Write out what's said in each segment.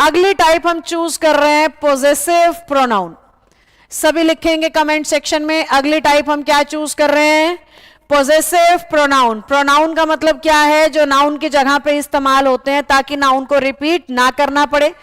अगली टाइप हम चूज कर रहे हैं पोजेसिव प्रोनाउन। सभी लिखेंगे कमेंट सेक्शन में अगली टाइप हम क्या चूज कर रहे हैं, पोजेसिव प्रोनाउन। प्रोनाउन का मतलब क्या है, जो नाउन की जगह पे इस्तेमाल होते हैं ताकि नाउन को रिपीट ना करना पड़े।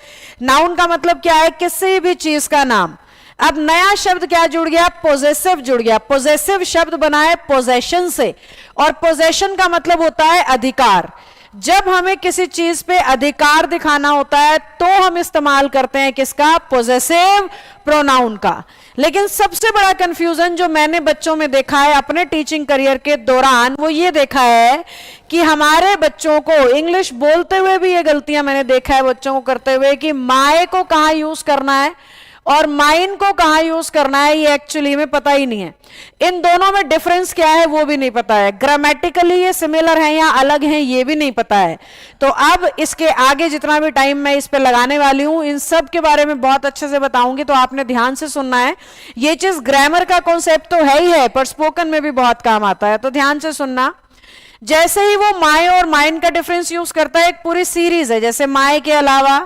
नाउन का मतलब क्या है, किसी भी चीज का नाम। अब नया शब्द क्या जुड़ गया, पोजेसिव जुड़ गया। पोजेसिव शब्द बना है पोजेशन से, और पोजेशन का मतलब होता है अधिकार। जब हमें किसी चीज पे अधिकार दिखाना होता है तो हम इस्तेमाल करते हैं किसका, पोजेसिव प्रोनाउन का। लेकिन सबसे बड़ा कंफ्यूजन जो मैंने बच्चों में देखा है अपने टीचिंग करियर के दौरान, वो ये देखा है कि हमारे बच्चों को इंग्लिश बोलते हुए भी ये गलतियां मैंने देखा है बच्चों को करते हुए, कि माए को कहां यूज करना है और माइन को कहां यूज करना है, ये एक्चुअली में पता ही नहीं है। इन दोनों में डिफरेंस क्या है वो भी नहीं पता है। ग्रामेटिकली ये सिमिलर है या अलग हैं ये भी नहीं पता है। तो अब इसके आगे जितना भी टाइम मैं इस पे लगाने वाली हूं, इन सब के बारे में बहुत अच्छे से बताऊंगी, तो आपने ध्यान से सुनना है। ये चीज ग्रामर का कॉन्सेप्ट तो है ही है, पर स्पोकन में भी बहुत काम आता है, तो ध्यान से सुनना। जैसे ही वो माय और माइन का डिफरेंस यूज करता है, एक पूरी सीरीज है। जैसे माय के अलावा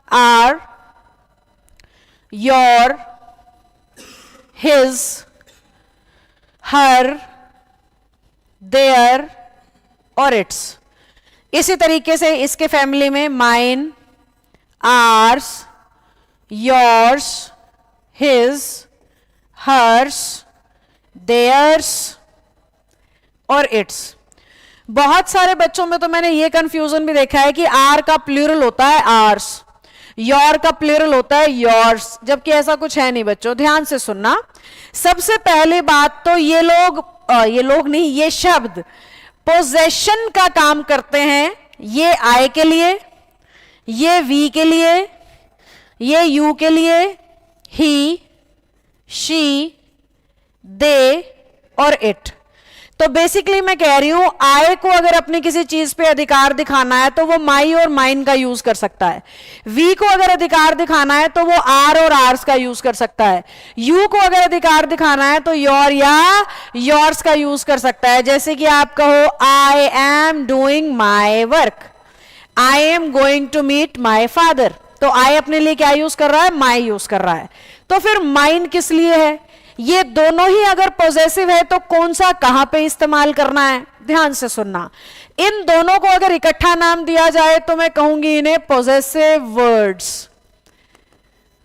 are, your, his, her, their और its। इसी तरीके से इसके फैमिली में mine, ours, yours, his, hers, theirs और its। बहुत सारे बच्चों में तो मैंने ये कंफ्यूजन भी देखा है कि आर का प्लूरल होता है आर्स, योर का प्लूरल होता है योर्स, जबकि ऐसा कुछ है नहीं बच्चों। ध्यान से सुनना। सबसे पहली बात तो ये लोग नहीं, ये शब्द पोजेशन का काम करते हैं। ये आई के लिए, ये वी के लिए, ये यू के लिए, ही, शी, दे और इट। तो बेसिकली मैं कह रही हूं, आई को अगर अपनी किसी चीज पे अधिकार दिखाना है तो वो माई और माइन का यूज कर सकता है। वी को अगर अधिकार दिखाना है तो वो आर और आर्स का यूज कर सकता है। यू को अगर अधिकार दिखाना है तो योर या योर्स का यूज कर सकता है। जैसे कि आप कहो, I am doing my work, I am going to meet my father, तो आई अपने लिए क्या यूज कर रहा है, माई यूज कर रहा है। तो फिर माइन किस लिए है, ये दोनों ही अगर पॉजेसिव है तो कौन सा कहां पे इस्तेमाल करना है, ध्यान से सुनना। इन दोनों को अगर इकट्ठा नाम दिया जाए तो मैं कहूंगी इन्हें पॉजेसिव वर्ड्स।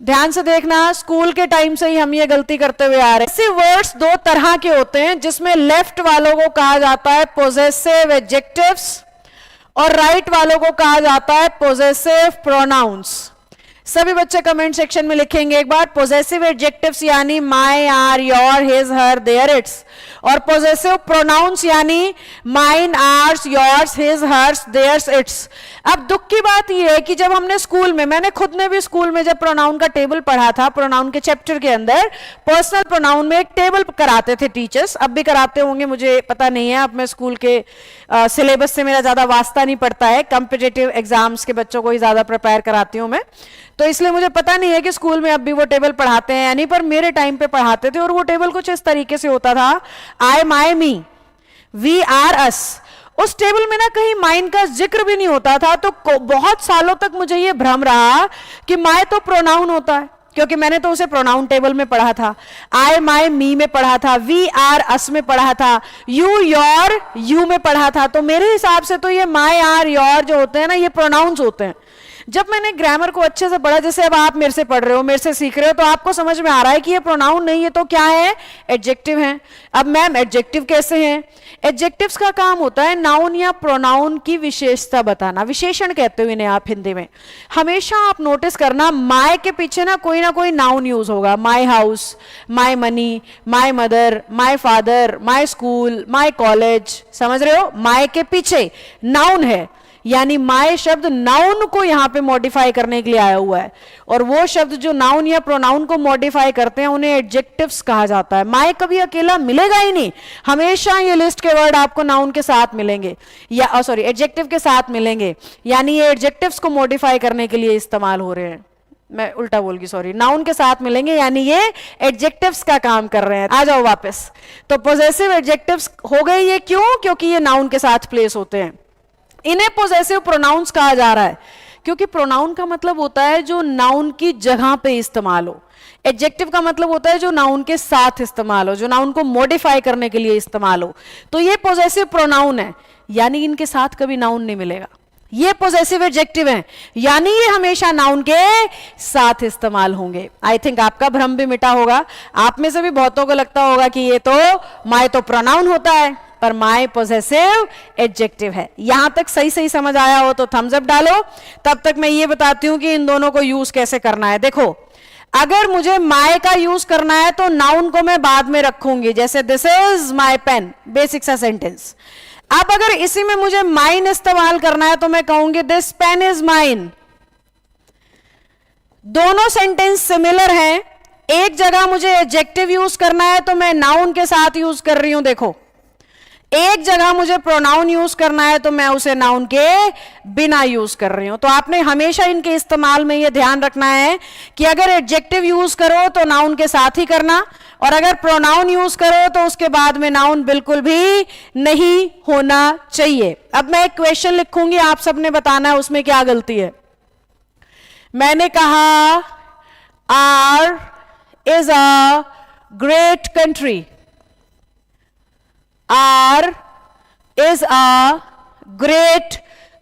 ध्यान से देखना, स्कूल के टाइम से ही हम ये गलती करते हुए आ रहे हैं। पॉजेसिव वर्ड्स दो तरह के होते हैं, जिसमें लेफ्ट वालों को कहा जाता है पॉजेसिव एडजेक्टिव्स और राइट वालों को कहा जाता है पॉजेसिव प्रोनाउंस। सभी बच्चे कमेंट सेक्शन में लिखेंगे एक बार, पॉजेसिव एडजेक्टिव्स यानी my, our, your, his, her, their, its, और पॉजेसिव प्रोनाउंस यानी mine, ours, yours, his, hers, theirs, its. अब दुख की बात यह है कि जब हमने स्कूल में, मैंने खुद ने भी स्कूल में जब प्रोनाउन का टेबल पढ़ा था, प्रोनाउन के चैप्टर के अंदर पर्सनल प्रोनाउन में एक टेबल कराते थे टीचर्स, अब भी कराते होंगे मुझे पता नहीं है, अब मैं स्कूल के सिलेबस से मेरा ज्यादा वास्ता नहीं पड़ता है, कॉम्पिटिटिव एग्जाम्स के बच्चों को ही ज्यादा प्रिपेयर कराती हूं मैं, तो इसलिए मुझे पता नहीं है कि स्कूल में अब भी वो टेबल पढ़ाते हैं या नहीं, पर मेरे टाइम पे पढ़ाते थे। और वो टेबल कुछ इस तरीके से होता था, आई, माई, मी, वी, आर, अस। उस टेबल में ना कहीं माइन का जिक्र भी नहीं होता था, तो बहुत सालों तक मुझे ये भ्रम रहा कि माय तो प्रोनाउन होता है, क्योंकि मैंने तो उसे प्रोनाउन टेबल में पढ़ा था। आई, माई, मी में पढ़ा था, वी, आर, अस में पढ़ा था, यू, योर, यू में पढ़ा था। तो मेरे हिसाब से तो ये माई, आर, योर जो होते हैं ना, ये प्रोनाउंस होते हैं। जब मैंने ग्रामर को अच्छे से पढ़ा, जैसे अब आप मेरे से पढ़ रहे हो, मेरे से सीख रहे हो, तो आपको समझ में आ रहा है कि ये प्रोनाउन नहीं है तो क्या है, एडजेक्टिव है। अब मैम एडजेक्टिव कैसे हैं? एडजेक्टिव्स का काम होता है नाउन या प्रोनाउन की विशेषता बताना, विशेषण कहते हो इन्हें आप हिंदी में। हमेशा आप नोटिस करना, माय के पीछे ना कोई नाउन यूज होगा, my house, my money, my mother, my father, my school, my college, समझ रहे हो? माय के पीछे नाउन है, यानी माय शब्द नाउन को यहां पे मॉडिफाई करने के लिए आया हुआ है, और वो शब्द जो नाउन या प्रोनाउन को मॉडिफाई करते हैं उन्हें एडजेक्टिव्स कहा जाता है। माय कभी अकेला मिलेगा ही नहीं, हमेशा ये लिस्ट के वर्ड आपको नाउन के साथ मिलेंगे, या सॉरी एडजेक्टिव के साथ मिलेंगे, यानी ये एडजेक्टिव्स को मॉडिफाई करने के लिए इस्तेमाल हो रहे हैं। मैं उल्टा बोल गई, सॉरी, नाउन के साथ मिलेंगे यानी ये एडजेक्टिव्स का काम कर रहे हैं। आ जाओ वापस। तो पॉजेसिव एडजेक्टिव्स हो गए, ये क्यों? क्योंकि ये नाउन के साथ प्लेस होते हैं। इन्हें पॉजेसिव प्रोनाउंस कहा जा रहा है। क्योंकि प्रोनाउन का मतलब होता है जो नाउन की जगह पे इस्तेमाल हो, एडजेक्टिव का मतलब होता है जो नाउन के साथ इस्तेमाल हो, जो नाउन को मॉडिफाई करने के लिए इस्तेमाल हो। तो ये पॉजेसिव प्रोनाउन है, यानी इनके साथ कभी नाउन नहीं मिलेगा। ये पॉजेसिव एडजेक्टिव हैं, यानी ये हमेशा नाउन के साथ इस्तेमाल होंगे। आई थिंक आपका भ्रम भी मिटा होगा। आप में से भी बहुतों को लगता होगा कि ये तो माय तो प्रोनाउन होता है, पर माय पॉजेसिव एडजेक्टिव है। यहां तक सही सही समझ आया हो तो थम्स अप डालो। तब तक मैं ये बताती हूं कि इन दोनों को यूज कैसे करना है। देखो, अगर मुझे माय का यूज करना है तो नाउन को मैं बाद में रखूंगी, जैसे this is my pen, basic सा सेंटेंस। अब अगर इसी में मुझे माइन इस्तेमाल करना है तो मैं कहूंगी दिस पेन इज माइन। दोनों सेंटेंस सिमिलर हैं, एक जगह मुझे एडजेक्टिव यूज करना है तो मैं नाउन के साथ यूज कर रही हूं, देखो। एक जगह मुझे प्रोनाउन यूज करना है तो मैं उसे नाउन के बिना यूज कर रही हूं। तो आपने हमेशा इनके इस्तेमाल में यह ध्यान रखना है कि अगर एडजेक्टिव यूज करो तो नाउन के साथ ही करना, और अगर प्रोनाउन यूज करो तो उसके बाद में नाउन बिल्कुल भी नहीं होना चाहिए। अब मैं एक क्वेश्चन लिखूंगी, आप सबने बताना है उसमें क्या गलती है। मैंने कहा our is a great country. R is a great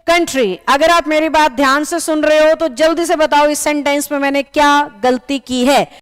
country। अगर आप मेरी बात ध्यान से सुन रहे हो तो जल्दी से बताओ इस सेंटेंस में मैंने क्या गलती की है।